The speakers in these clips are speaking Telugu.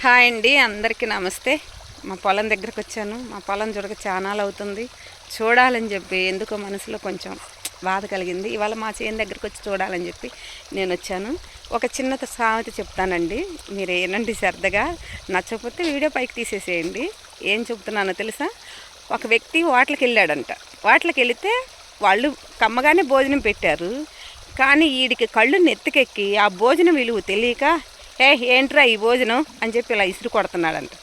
హాయ్ అండి, అందరికీ నమస్తే. మా పొలం దగ్గరకు వచ్చాను. మా పొలం చూడక చాలా అవుతుంది. చూడాలని చెప్పి ఎందుకో మనసులో కొంచెం బాధ కలిగింది. ఇవాళ మా చేను దగ్గరకు వచ్చి చూడాలని చెప్పి నేను వచ్చాను. ఒక చిన్న సామెత చెప్తానండి, మీరు ఏనండి శ్రద్ధగా. నచ్చకపోతే వీడియో పైకి తీసేసేయండి. ఏం చెప్తున్నానో తెలుసా? ఒక వ్యక్తి హోటల్కి వెళ్ళాడంట. హోటల్కి వెళితే వాళ్ళు కమ్మగానే భోజనం పెట్టారు. కానీ వీడికి కళ్ళు నెత్తికెక్కి ఆ భోజనం విలువ తెలియక, ఏంట్రా ఈ భోజనం అని చెప్పి ఇలా ఇసురు కొడుతున్నాడంట.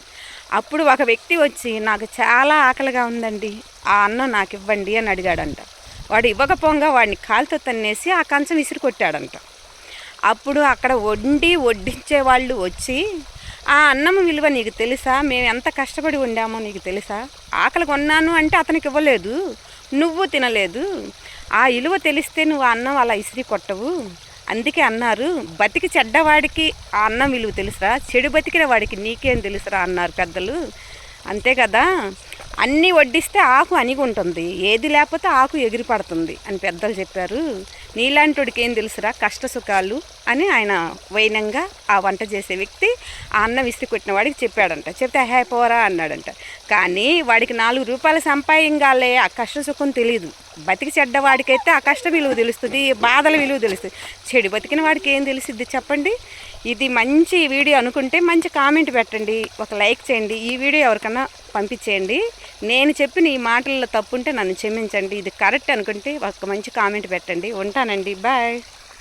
అప్పుడు ఒక వ్యక్తి వచ్చి, నాకు చాలా ఆకలిగా ఉందండి, ఆ అన్నం నాకు ఇవ్వండి అని అడిగాడంట. వాడు ఇవ్వకపోగా వాడిని కాలుతో తన్నేసి ఆ కంచం ఇసురు కొట్టాడంట. అప్పుడు అక్కడ వడ్డించే వాళ్ళు వచ్చి, ఆ అన్నం విలువ నీకు తెలుసా? మేము ఎంత కష్టపడి వండామో నీకు తెలుసా? ఆకలి కొన్నాను అంటే అతనికి ఇవ్వలేదు, నువ్వు తినలేదు. ఆ విలువ తెలిస్తే నువ్వు అన్నం అలా ఇసిరి కొట్టవు. అందుకే అన్నారు, బతికి చెడ్డవాడికి ఆ అన్నం విలువ తెలుసురా, చెడు బతికిన వాడికి నీకేం తెలుసురా అన్నారు పెద్దలు. అంతే కదా, అన్నీ వడ్డిస్తే ఆకు అణిగి ఉంటుంది, ఏది లేకపోతే ఆకు ఎగిరి పడుతుంది అని పెద్దలు చెప్పారు. నీలాంటివాడికి ఏం తెలుసురా కష్ట సుఖాలు అని ఆయన వైనంగా ఆ వంట చేసే వ్యక్తి ఆ అన్నం విసిరి కొట్టిన వాడికి చెప్పాడంట. చెప్తే హే పోరా అన్నాడంట. కానీ వాడికి 4 రూపాయలు సంపాదించాలే, ఆ కష్ట సుఖం తెలియదు. బతికి చెడ్డవాడికైతే ఆ కష్ట విలువ తెలుస్తుంది, బాధల విలువ తెలుస్తుంది. చెడు బతికిన వాడికి ఏం తెలిసిద్ది చెప్పండి? ఇది మంచి వీడియో అనుకుంటే మంచి కామెంట్ పెట్టండి, ఒక లైక్ చేయండి, ఈ వీడియో ఎవరికన్నా పంపించేయండి. నేను చెప్పిన ఈ మాటల్లో తప్పుంటే నన్ను క్షమించండి. ఇది కరెక్ట్ అనుకుంటే ఒక మంచి కామెంట్ పెట్టండి. ఉంటానండి, బాయ్.